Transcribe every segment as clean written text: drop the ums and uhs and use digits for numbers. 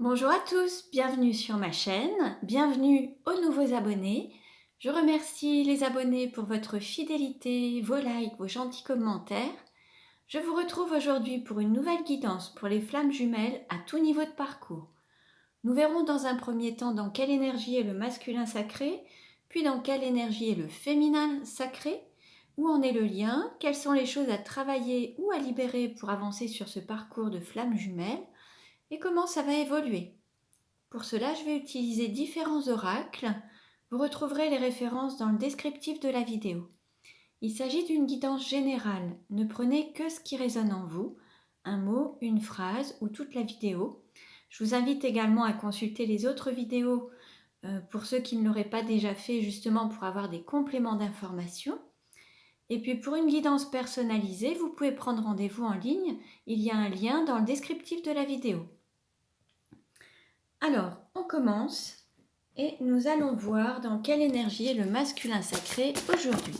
Bonjour à tous, bienvenue sur ma chaîne, bienvenue aux nouveaux abonnés. Je remercie les abonnés pour votre fidélité, vos likes, vos gentils commentaires. Je vous retrouve aujourd'hui pour une nouvelle guidance pour les flammes jumelles à tout niveau de parcours. Nous verrons dans un premier temps dans quelle énergie est le masculin sacré, puis dans quelle énergie est le féminin sacré, où en est le lien, quelles sont les choses à travailler ou à libérer pour avancer sur ce parcours de flammes jumelles, et comment ça va évoluer. Pour cela, je vais utiliser différents oracles. Vous retrouverez les références dans le descriptif de la vidéo. Il s'agit d'une guidance générale. Ne prenez que ce qui résonne en vous, un mot, une phrase ou toute la vidéo. Je vous invite également à consulter les autres vidéos pour ceux qui ne l'auraient pas déjà fait, justement pour avoir des compléments d'informations. Et puis pour une guidance personnalisée, vous pouvez prendre rendez-vous en ligne. Il y a un lien dans le descriptif de la vidéo. Alors, on commence et nous allons voir dans quelle énergie est le masculin sacré aujourd'hui.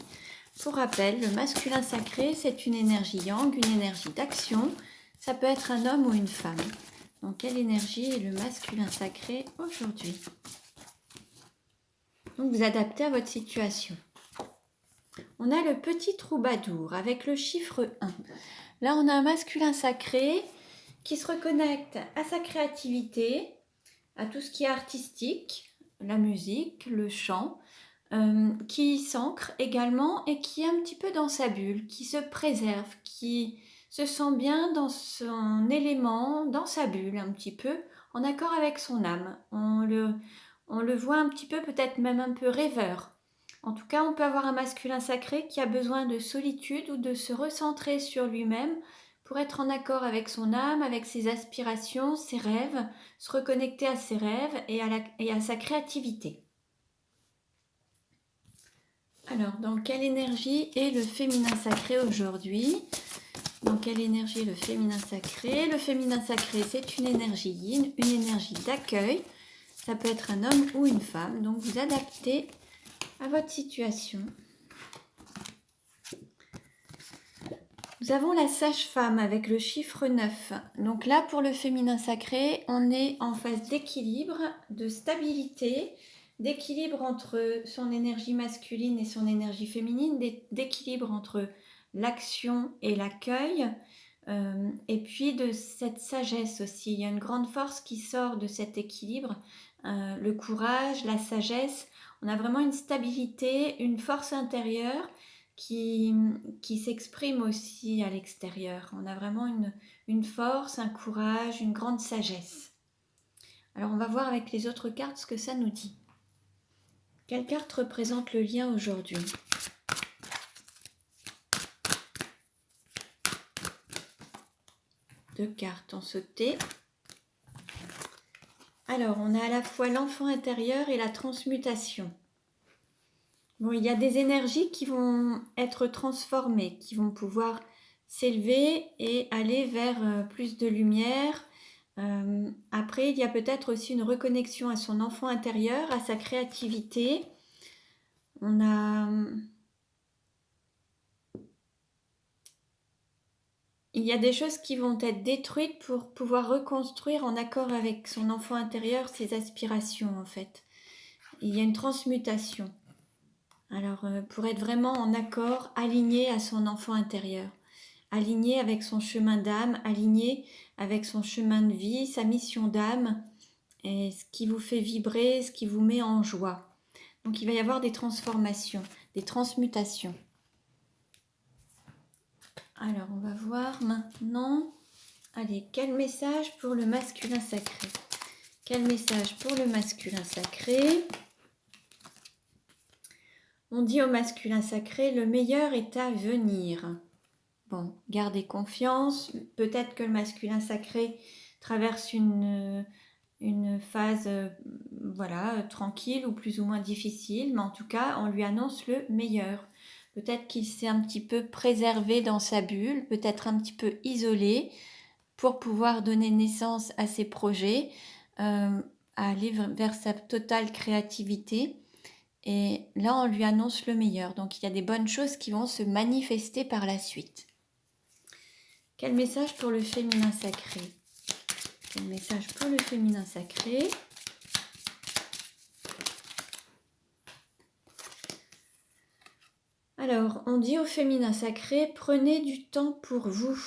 Pour rappel, le masculin sacré, c'est une énergie yang, une énergie d'action. Ça peut être un homme ou une femme. Dans quelle énergie est le masculin sacré aujourd'hui? Donc, vous adaptez à votre situation. On a le petit troubadour avec le chiffre 1. Là, on a un masculin sacré qui se reconnecte à sa créativité, à tout ce qui est artistique, la musique, le chant, qui s'ancre également et qui est un petit peu dans sa bulle, qui se préserve, qui se sent bien dans son élément, dans sa bulle un petit peu, en accord avec son âme. On le voit un petit peu, peut-être même un peu rêveur. En tout cas, on peut avoir un masculin sacré qui a besoin de solitude ou de se recentrer sur lui-même pour être en accord avec son âme, avec ses aspirations, ses rêves, se reconnecter à ses rêves et à sa créativité. Alors, dans quelle énergie est le féminin sacré aujourd'hui? Dans quelle énergie est le féminin sacré? Le féminin sacré, c'est une énergie yin, une énergie d'accueil. Ça peut être un homme ou une femme, donc vous adaptez à votre situation. Nous avons la sage-femme avec le chiffre 9. Donc là, pour le féminin sacré, on est en phase d'équilibre, de stabilité, d'équilibre entre son énergie masculine et son énergie féminine, d'équilibre entre l'action et l'accueil, et puis de cette sagesse aussi. Il y a une grande force qui sort de cet équilibre, le courage, la sagesse. On a vraiment une stabilité, une force intérieure qui s'exprime aussi à l'extérieur. On a vraiment une force, un courage, une grande sagesse. Alors on va voir avec les autres cartes ce que ça nous dit. Quelle carte représente le lien aujourd'hui? Deux cartes ont sauté. Alors on a à la fois l'enfant intérieur et la transmutation. Bon, il y a des énergies qui vont être transformées, qui vont pouvoir s'élever et aller vers plus de lumière. Après, il y a peut-être aussi une reconnexion à son enfant intérieur, à sa créativité. Il y a des choses qui vont être détruites pour pouvoir reconstruire en accord avec son enfant intérieur, ses aspirations en fait. Il y a une transmutation. Alors, pour être vraiment en accord, aligné à son enfant intérieur, aligné avec son chemin d'âme, aligné avec son chemin de vie, sa mission d'âme, et ce qui vous fait vibrer, ce qui vous met en joie. Donc, il va y avoir des transformations, des transmutations. Alors, on va voir maintenant. Allez, quel message pour le masculin sacré? Quel message pour le masculin sacré? On dit au masculin sacré, le meilleur est à venir. Bon, gardez confiance. Peut-être que le masculin sacré traverse une phase tranquille ou plus ou moins difficile, mais en tout cas, on lui annonce le meilleur. Peut-être qu'il s'est un petit peu préservé dans sa bulle, peut-être un petit peu isolé pour pouvoir donner naissance à ses projets, à aller vers sa totale créativité. Et là, on lui annonce le meilleur. Donc, il y a des bonnes choses qui vont se manifester par la suite. Quel message pour le féminin sacré? Quel message pour le féminin sacré? Alors, on dit au féminin sacré, prenez du temps pour vous.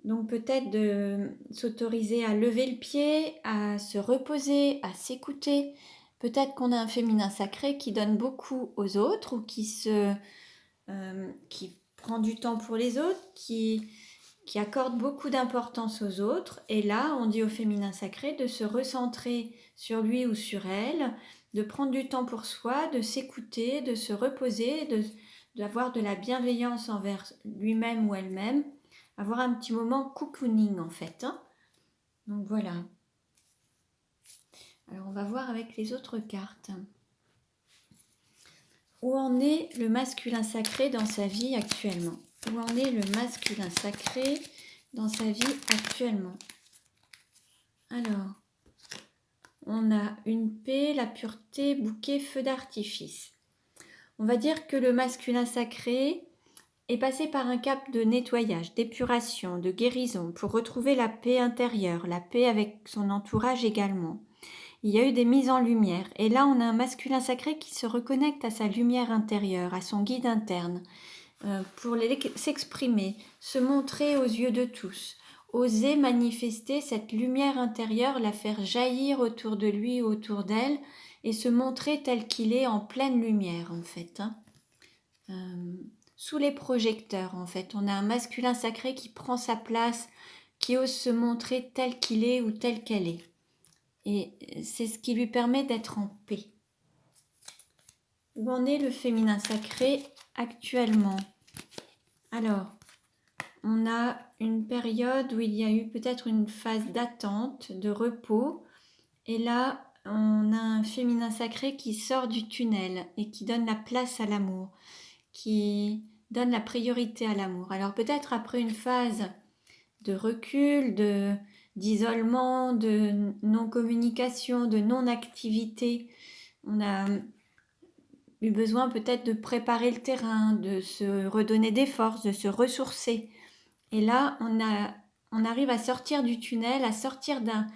Donc peut-être de s'autoriser à lever le pied, à se reposer, à s'écouter. Peut-être qu'on a un féminin sacré qui donne beaucoup aux autres ou qui prend du temps pour les autres, qui accorde beaucoup d'importance aux autres. Et là, on dit au féminin sacré de se recentrer sur lui ou sur elle, de prendre du temps pour soi, de s'écouter, de se reposer, d'avoir de la bienveillance envers lui-même ou elle-même, avoir un petit moment cocooning en fait. Hein. Donc voilà. Alors on va voir avec les autres cartes. Où en est le masculin sacré dans sa vie actuellement? Où en est le masculin sacré dans sa vie actuellement? Alors, on a une paix, la pureté, bouquet, feu d'artifice. On va dire que le masculin sacré est passé par un cap de nettoyage, d'épuration, de guérison pour retrouver la paix intérieure, la paix avec son entourage également. Il y a eu des mises en lumière et là on a un masculin sacré qui se reconnecte à sa lumière intérieure, à son guide interne, pour s'exprimer, se montrer aux yeux de tous, oser manifester cette lumière intérieure, la faire jaillir autour de lui, autour d'elle et se montrer tel qu'il est en pleine lumière en fait. Hein. Sous les projecteurs en fait. On a un masculin sacré qui prend sa place, qui ose se montrer tel qu'il est ou telle qu'elle est. Et c'est ce qui lui permet d'être en paix. Où en est le féminin sacré actuellement? Alors, on a une période où il y a eu peut-être une phase d'attente, de repos. Et là, on a un féminin sacré qui sort du tunnel et qui donne la place à l'amour, qui donne la priorité à l'amour. Alors peut-être après une phase de recul, d'isolement, de non-communication, de non-activité, on a eu besoin peut-être de préparer le terrain, de se redonner des forces, de se ressourcer. Et là, on arrive à sortir du tunnel, à sortir d'un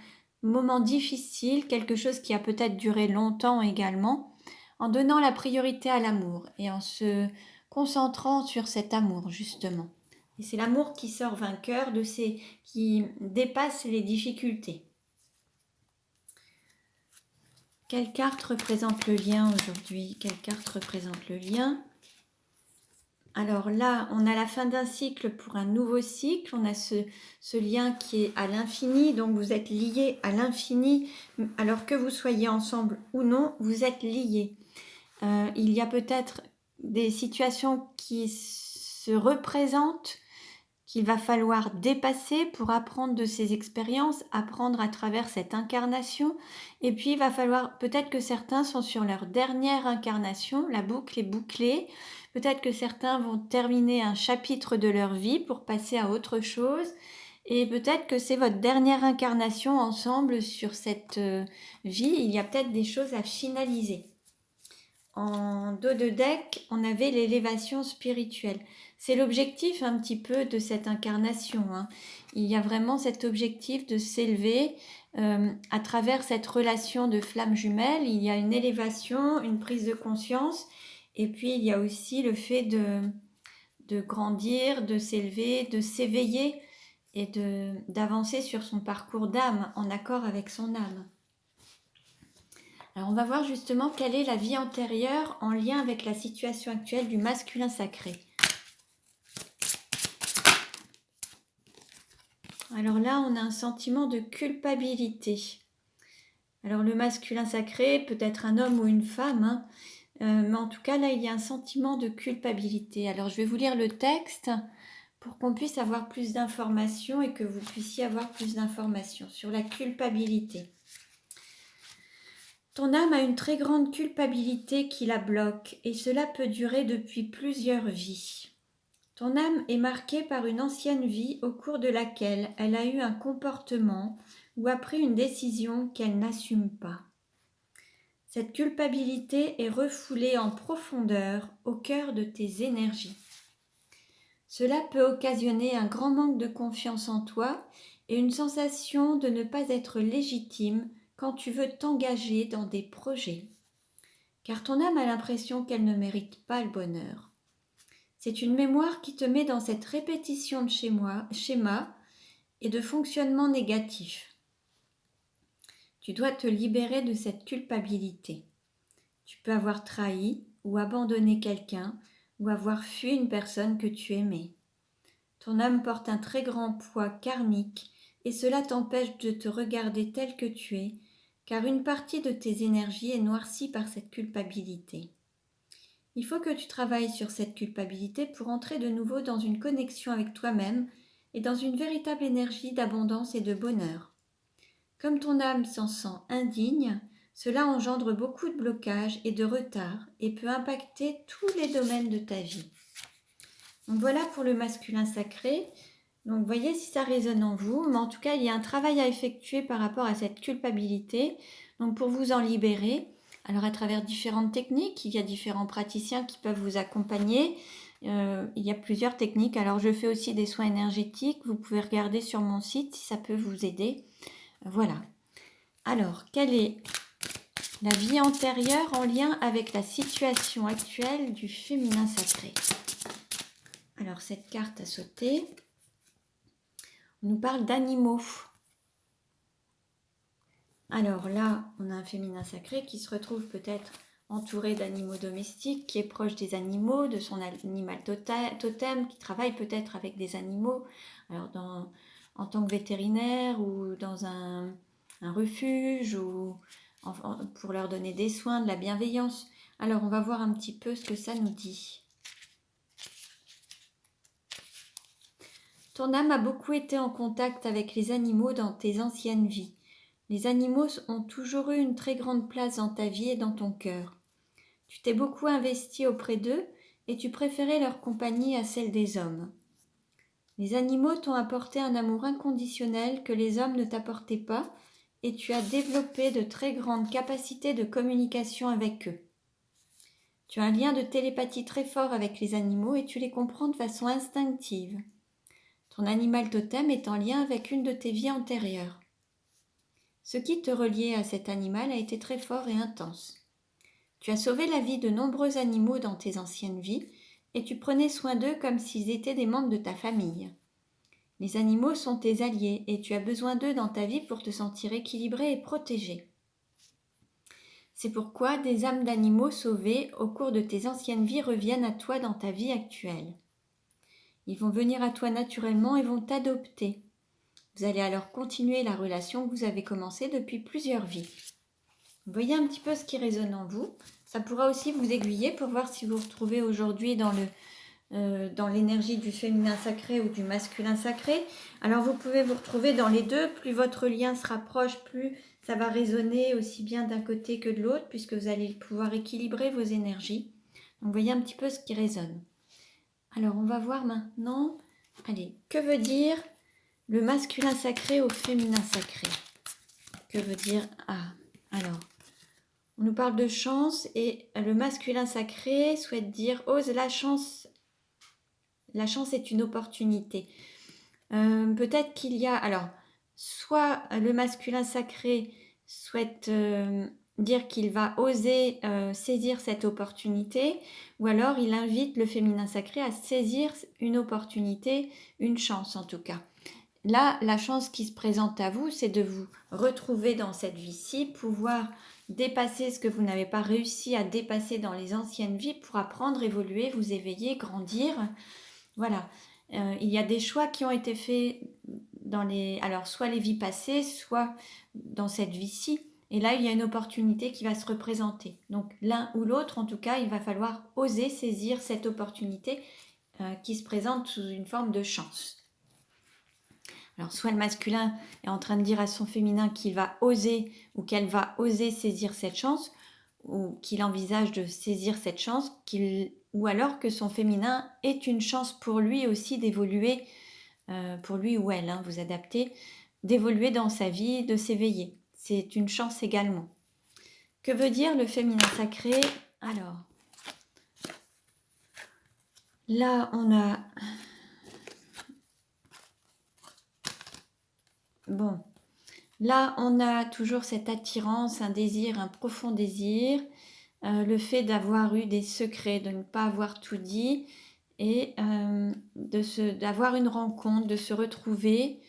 moment difficile, quelque chose qui a peut-être duré longtemps également, en donnant la priorité à l'amour et en se concentrant sur cet amour justement. Et c'est l'amour qui sort vainqueur, qui dépasse les difficultés. Quelle carte représente le lien aujourd'hui? Quelle carte représente le lien? Alors là, on a la fin d'un cycle pour un nouveau cycle. On a ce lien qui est à l'infini. Donc vous êtes liés à l'infini. Alors que vous soyez ensemble ou non, vous êtes liés. Il y a peut-être des situations qui se représentent, qu'il va falloir dépasser pour apprendre de ces expériences, apprendre à travers cette incarnation. Et puis il va falloir, peut-être que certains sont sur leur dernière incarnation, la boucle est bouclée. Peut-être que certains vont terminer un chapitre de leur vie pour passer à autre chose. Et peut-être que c'est votre dernière incarnation ensemble sur cette vie. Il y a peut-être des choses à finaliser. En dos de deck, on avait l'élévation spirituelle. C'est l'objectif un petit peu de cette incarnation. Hein. Il y a vraiment cet objectif de s'élever à travers cette relation de flamme jumelle. Il y a une élévation, une prise de conscience. Et puis, il y a aussi le fait de grandir, de s'élever, de s'éveiller et d'avancer sur son parcours d'âme en accord avec son âme. Alors on va voir justement quelle est la vie antérieure en lien avec la situation actuelle du masculin sacré. Alors là, on a un sentiment de culpabilité. Alors le masculin sacré peut être un homme ou une femme, hein, mais en tout cas là, il y a un sentiment de culpabilité. Alors je vais vous lire le texte pour qu'on puisse avoir plus d'informations et que vous puissiez avoir plus d'informations sur la culpabilité. Ton âme a une très grande culpabilité qui la bloque et cela peut durer depuis plusieurs vies. Ton âme est marquée par une ancienne vie au cours de laquelle elle a eu un comportement ou a pris une décision qu'elle n'assume pas. Cette culpabilité est refoulée en profondeur au cœur de tes énergies. Cela peut occasionner un grand manque de confiance en toi et une sensation de ne pas être légitime quand tu veux t'engager dans des projets. Car ton âme a l'impression qu'elle ne mérite pas le bonheur. C'est une mémoire qui te met dans cette répétition de schéma et de fonctionnement négatif. Tu dois te libérer de cette culpabilité. Tu peux avoir trahi ou abandonné quelqu'un ou avoir fui une personne que tu aimais. Ton âme porte un très grand poids karmique et cela t'empêche de te regarder tel que tu es, car une partie de tes énergies est noircie par cette culpabilité. Il faut que tu travailles sur cette culpabilité pour entrer de nouveau dans une connexion avec toi-même et dans une véritable énergie d'abondance et de bonheur. Comme ton âme s'en sent indigne, cela engendre beaucoup de blocages et de retards et peut impacter tous les domaines de ta vie. Donc voilà pour le masculin sacré. Donc voyez si ça résonne en vous, mais en tout cas il y a un travail à effectuer par rapport à cette culpabilité. Donc pour vous en libérer, alors à travers différentes techniques, il y a différents praticiens qui peuvent vous accompagner. Il y a plusieurs techniques. Alors je fais aussi des soins énergétiques. Vous pouvez regarder sur mon site si ça peut vous aider. Voilà. Alors, quelle est la vie antérieure en lien avec la situation actuelle du féminin sacré? Alors, cette carte a sauté. On nous parle d'animaux. Alors là, on a un féminin sacré qui se retrouve peut-être entouré d'animaux domestiques, qui est proche des animaux, de son animal totem, qui travaille peut-être avec des animaux, alors en tant que vétérinaire ou dans un refuge ou pour leur donner des soins, de la bienveillance. Alors on va voir un petit peu ce que ça nous dit. Ton âme a beaucoup été en contact avec les animaux dans tes anciennes vies. Les animaux ont toujours eu une très grande place dans ta vie et dans ton cœur. Tu t'es beaucoup investi auprès d'eux et tu préférais leur compagnie à celle des hommes. Les animaux t'ont apporté un amour inconditionnel que les hommes ne t'apportaient pas et tu as développé de très grandes capacités de communication avec eux. Tu as un lien de télépathie très fort avec les animaux et tu les comprends de façon instinctive. Ton animal totem est en lien avec une de tes vies antérieures. Ce qui te reliait à cet animal a été très fort et intense. Tu as sauvé la vie de nombreux animaux dans tes anciennes vies et tu prenais soin d'eux comme s'ils étaient des membres de ta famille. Les animaux sont tes alliés et tu as besoin d'eux dans ta vie pour te sentir équilibré et protégé. C'est pourquoi des âmes d'animaux sauvés au cours de tes anciennes vies reviennent à toi dans ta vie actuelle. Ils vont venir à toi naturellement et vont t'adopter. Vous allez alors continuer la relation que vous avez commencée depuis plusieurs vies. Vous voyez un petit peu ce qui résonne en vous. Ça pourra aussi vous aiguiller pour voir si vous vous retrouvez aujourd'hui dans l'énergie du féminin sacré ou du masculin sacré. Alors vous pouvez vous retrouver dans les deux. Plus votre lien se rapproche, plus ça va résonner aussi bien d'un côté que de l'autre, puisque vous allez pouvoir équilibrer vos énergies. Donc vous voyez un petit peu ce qui résonne. Alors on va voir maintenant, allez, que veut dire le masculin sacré au féminin sacré? Que veut dire alors, on nous parle de chance et le masculin sacré souhaite dire ose la chance. La chance est une opportunité. Peut-être qu'il y a, alors, soit le masculin sacré souhaite dire qu'il va oser saisir cette opportunité, ou alors il invite le féminin sacré à saisir une opportunité, une chance en tout cas. Là, la chance qui se présente à vous, c'est de vous retrouver dans cette vie-ci, pouvoir dépasser ce que vous n'avez pas réussi à dépasser dans les anciennes vies pour apprendre, évoluer, vous éveiller, grandir. Voilà. Il y a des choix qui ont été faits alors soit les vies passées, soit dans cette vie-ci. Et là, il y a une opportunité qui va se représenter. Donc l'un ou l'autre, en tout cas, il va falloir oser saisir cette opportunité qui se présente sous une forme de chance. Alors, soit le masculin est en train de dire à son féminin qu'il va oser ou qu'elle va oser saisir cette chance, ou qu'il envisage de saisir cette chance, ou alors que son féminin est une chance pour lui aussi d'évoluer, pour lui ou elle, vous adaptez, d'évoluer dans sa vie, de s'éveiller. C'est une chance également. Que veut dire le féminin sacré? Alors, là, on a bon, là, on a toujours cette attirance, un désir, un profond désir, le fait d'avoir eu des secrets, de ne pas avoir tout dit et d'avoir une rencontre, de se retrouver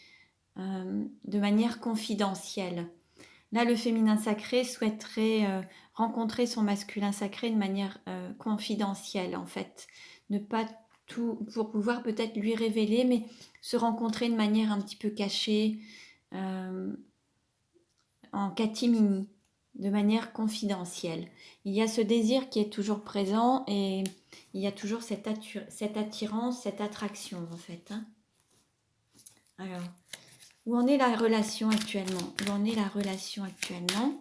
de manière confidentielle. Là, le féminin sacré souhaiterait rencontrer son masculin sacré de manière confidentielle, en fait. Ne pas tout, pour pouvoir peut-être lui révéler, mais se rencontrer de manière un petit peu cachée, en catimini, de manière confidentielle. Il y a ce désir qui est toujours présent et il y a toujours cette attirance, cette attraction, en fait. Hein. Alors, où en est la relation actuellement? Où en est la relation actuellement?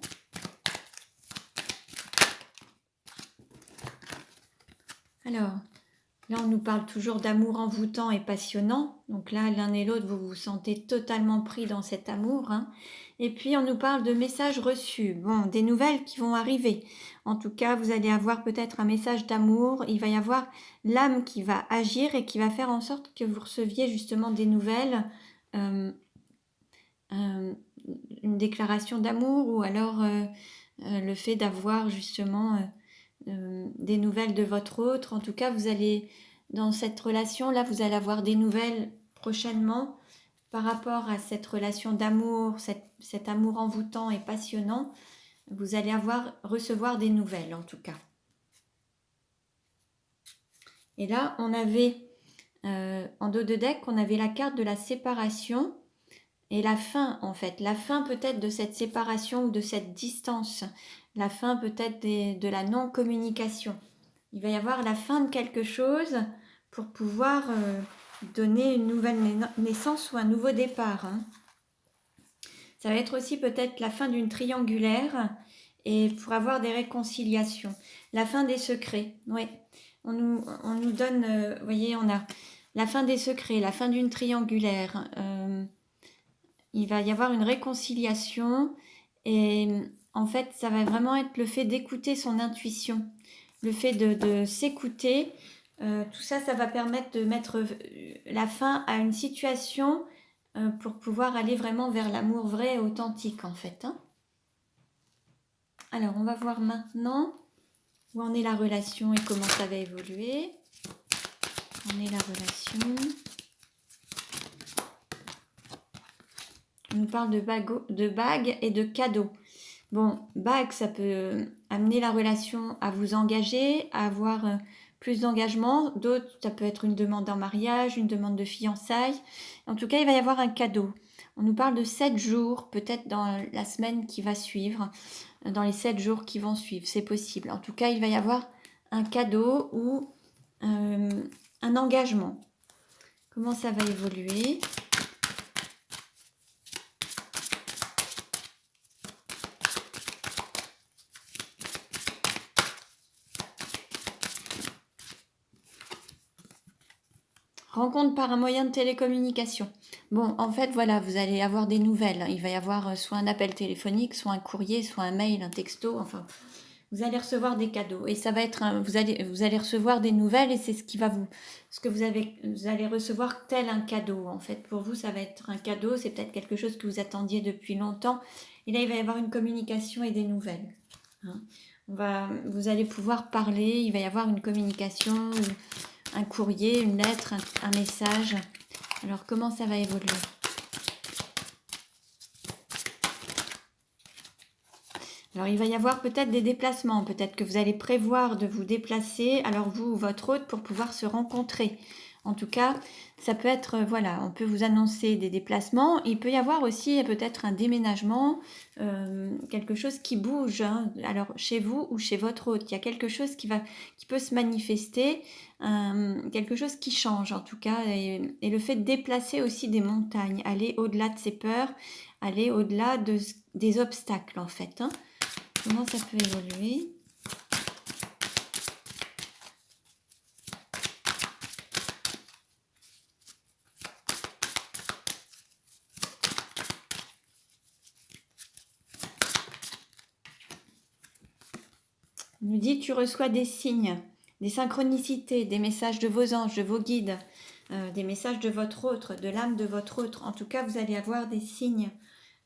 Alors, là, on nous parle toujours d'amour envoûtant et passionnant. Donc là, l'un et l'autre, vous vous sentez totalement pris dans cet amour. Hein. Et puis, on nous parle de messages reçus. Bon, des nouvelles qui vont arriver. En tout cas, vous allez avoir peut-être un message d'amour. Il va y avoir l'âme qui va agir et qui va faire en sorte que vous receviez justement des nouvelles. Une déclaration d'amour ou alors le fait d'avoir justement des nouvelles de votre autre. En tout cas, vous allez, dans cette relation-là, vous allez avoir des nouvelles prochainement par rapport à cette relation d'amour, cet amour envoûtant et passionnant. Vous allez recevoir des nouvelles en tout cas. Et là, on avait, en dos de deck, on avait la carte de la séparation. Et la fin, en fait, la fin peut-être de cette séparation ou de cette distance, la fin peut-être de la non-communication. Il va y avoir la fin de quelque chose pour pouvoir donner une nouvelle naissance ou un nouveau départ. Hein. Ça va être aussi peut-être la fin d'une triangulaire et pour avoir des réconciliations. La fin des secrets, oui. On nous donne, vous voyez, on a la fin des secrets, la fin d'une triangulaire. Il va y avoir une réconciliation et en fait, ça va vraiment être le fait d'écouter son intuition, le fait de s'écouter. Tout ça, ça va permettre de mettre la fin à une situation pour pouvoir aller vraiment vers l'amour vrai et authentique en fait. Hein. Alors, on va voir maintenant où en est la relation et comment ça va évoluer. Où en est la relation. On nous parle de bagues et de cadeaux. Bon, bague, ça peut amener la relation à vous engager, à avoir plus d'engagement. D'autres, ça peut être une demande en mariage, une demande de fiançailles. En tout cas, il va y avoir un cadeau. On nous parle de 7 jours, peut-être dans la semaine qui va suivre, dans les 7 jours qui vont suivre. C'est possible. En tout cas, il va y avoir un cadeau ou un engagement. Comment ça va évoluer ? Rencontre par un moyen de télécommunication. Bon, en fait, voilà, vous allez avoir des nouvelles. Il va y avoir soit un appel téléphonique, soit un courrier, soit un mail, un texto. Enfin, vous allez recevoir des cadeaux. Et ça va être, vous allez recevoir des nouvelles et c'est ce que vous allez recevoir tel un cadeau. En fait, pour vous, ça va être un cadeau. C'est peut-être quelque chose que vous attendiez depuis longtemps. Et là, il va y avoir une communication et des nouvelles. Hein. Vous allez pouvoir parler. Il va y avoir une communication. Un courrier, une lettre, un message. Alors, comment ça va évoluer? Alors, il va y avoir peut-être des déplacements. Peut-être que vous allez prévoir de vous déplacer, alors vous ou votre hôte, pour pouvoir se rencontrer. En tout cas, ça peut être, voilà, on peut vous annoncer des déplacements. Il peut y avoir aussi peut-être un déménagement, quelque chose qui bouge. Hein. Alors, chez vous ou chez votre hôte, il y a quelque chose qui peut se manifester, quelque chose qui change en tout cas. Et le fait de déplacer aussi des montagnes, aller au-delà de ses peurs, aller au-delà des obstacles en fait. Hein. Comment ça peut évoluer ? On nous dit tu reçois des signes, des synchronicités, des messages de vos anges, de vos guides. des messages de votre autre, de l'âme de votre autre. En tout cas, vous allez avoir des signes,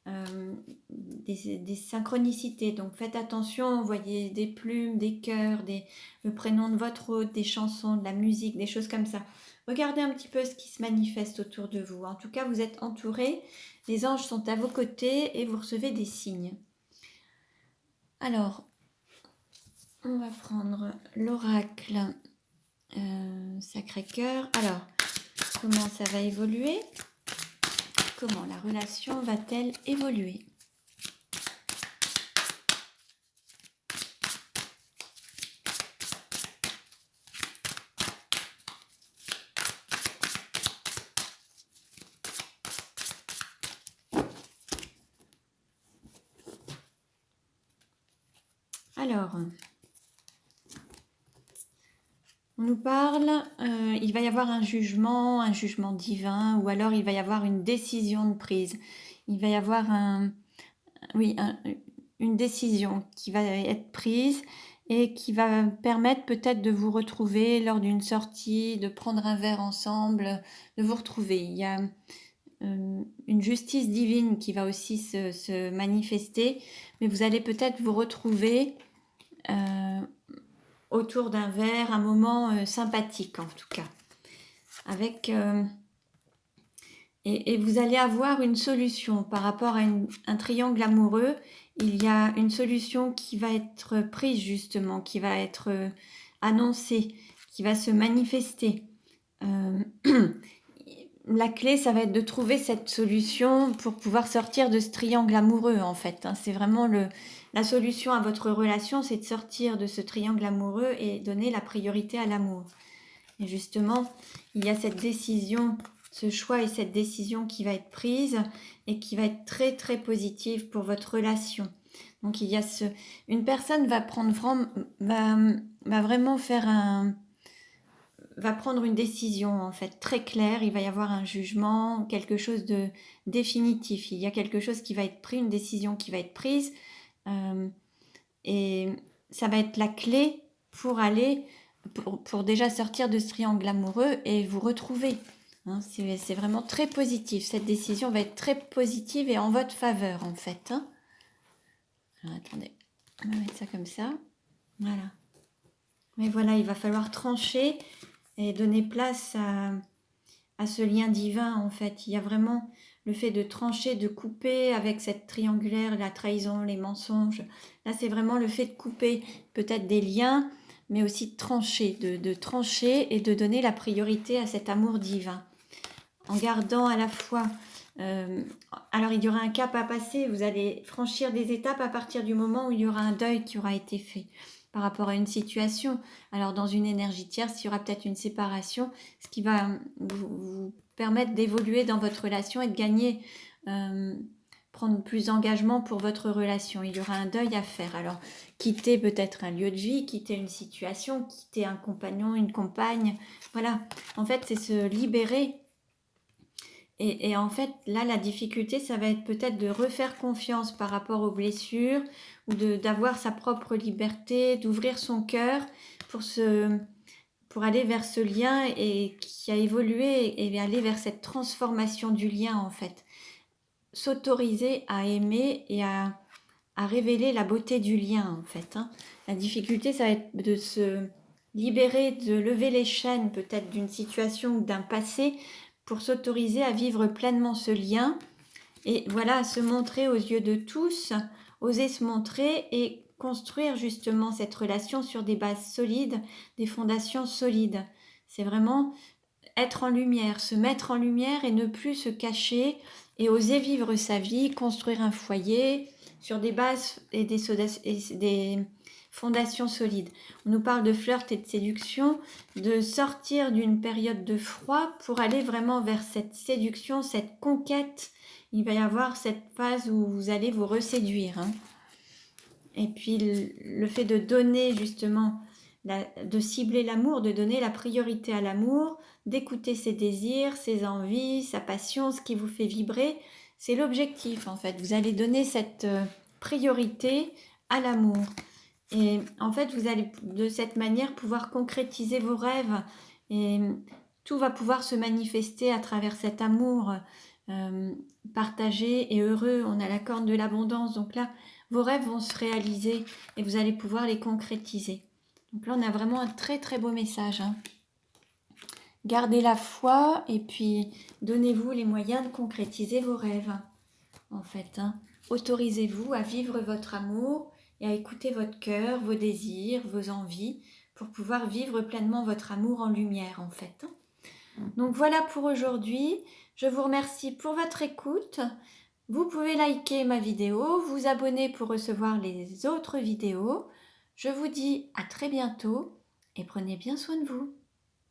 des synchronicités. Donc faites attention, vous voyez des plumes, des cœurs, le prénom de votre autre, des chansons, de la musique, des choses comme ça. Regardez un petit peu ce qui se manifeste autour de vous. En tout cas, vous êtes entourés, les anges sont à vos côtés et vous recevez des signes. Alors, on va prendre l'oracle Sacré-Cœur. Alors, comment ça va évoluer? Comment la relation va-t-elle évoluer? Alors, on nous parle, il va y avoir un jugement divin, ou alors il va y avoir une décision de prise. Il va y avoir une décision qui va être prise et qui va permettre peut-être de vous retrouver lors d'une sortie, de prendre un verre ensemble, de vous retrouver. Il y a une justice divine qui va aussi se manifester, mais vous allez peut-être vous retrouver autour d'un verre, un moment sympathique en tout cas, avec et vous allez avoir une solution par rapport à un triangle amoureux. Il y a une solution qui va être prise justement, qui va être annoncée, qui va se manifester. La clé, ça va être de trouver cette solution pour pouvoir sortir de ce triangle amoureux en fait. C'est vraiment la solution à votre relation, c'est de sortir de ce triangle amoureux et donner la priorité à l'amour. Et justement, il y a cette décision, ce choix et cette décision qui va être prise et qui va être très très positive pour votre relation. Donc il y a une personne va vraiment va prendre une décision en fait très claire. Il va y avoir un jugement, quelque chose de définitif. Il y a quelque chose qui va être pris, une décision qui va être prise, et ça va être la clé pour aller pour déjà sortir de ce triangle amoureux et vous retrouver. C'est vraiment très positif. Cette décision va être très positive et en votre faveur, en fait. Alors, attendez, on va mettre ça comme ça. Voilà. Mais voilà, il va falloir trancher et donner place à ce lien divin, en fait. Il y a vraiment le fait de trancher, de couper avec cette triangulaire, la trahison, les mensonges. Là, c'est vraiment le fait de couper peut-être des liens, mais aussi de trancher, de trancher et de donner la priorité à cet amour divin. En gardant à la fois... alors, il y aura un cap à passer, vous allez franchir des étapes à partir du moment où il y aura un deuil qui aura été fait par rapport à une situation. Alors, dans une énergie tierce, il y aura peut-être une séparation, ce qui va vous permettre d'évoluer dans votre relation et de gagner, prendre plus d'engagement pour votre relation. Il y aura un deuil à faire. Alors, quitter peut-être un lieu de vie, quitter une situation, quitter un compagnon, une compagne. Voilà, en fait, c'est se libérer. Et en fait, là, la difficulté, ça va être peut-être de refaire confiance par rapport aux blessures ou d'avoir sa propre liberté, d'ouvrir son cœur pour aller vers ce lien et qui a évolué et aller vers cette transformation du lien, en fait. S'autoriser à aimer et à révéler la beauté du lien, en fait. La difficulté, ça va être de se libérer, de lever les chaînes peut-être d'une situation ou d'un passé pour s'autoriser à vivre pleinement ce lien et voilà, se montrer aux yeux de tous, oser se montrer et construire justement cette relation sur des bases solides, des fondations solides. C'est vraiment être en lumière, se mettre en lumière et ne plus se cacher et oser vivre sa vie, construire un foyer sur des bases et des fondations solides. On nous parle de flirt et de séduction, de sortir d'une période de froid pour aller vraiment vers cette séduction, cette conquête. Il va y avoir cette phase où vous allez vous reséduire. Et puis le fait de donner justement, de cibler l'amour, de donner la priorité à l'amour, d'écouter ses désirs, ses envies, sa passion, ce qui vous fait vibrer, c'est l'objectif en fait. Vous allez donner cette priorité à l'amour. Et en fait, vous allez de cette manière pouvoir concrétiser vos rêves et tout va pouvoir se manifester à travers cet amour partagé et heureux. On a la corne de l'abondance, donc là, vos rêves vont se réaliser et vous allez pouvoir les concrétiser. Donc là, on a vraiment un très très beau message. Hein. Gardez la foi et puis donnez-vous les moyens de concrétiser vos rêves, en fait. Hein. Autorisez-vous à vivre votre amour et à écouter votre cœur, vos désirs, vos envies, pour pouvoir vivre pleinement votre amour en lumière, en fait. Donc voilà pour aujourd'hui. Je vous remercie pour votre écoute. Vous pouvez liker ma vidéo, vous abonner pour recevoir les autres vidéos. Je vous dis à très bientôt et prenez bien soin de vous.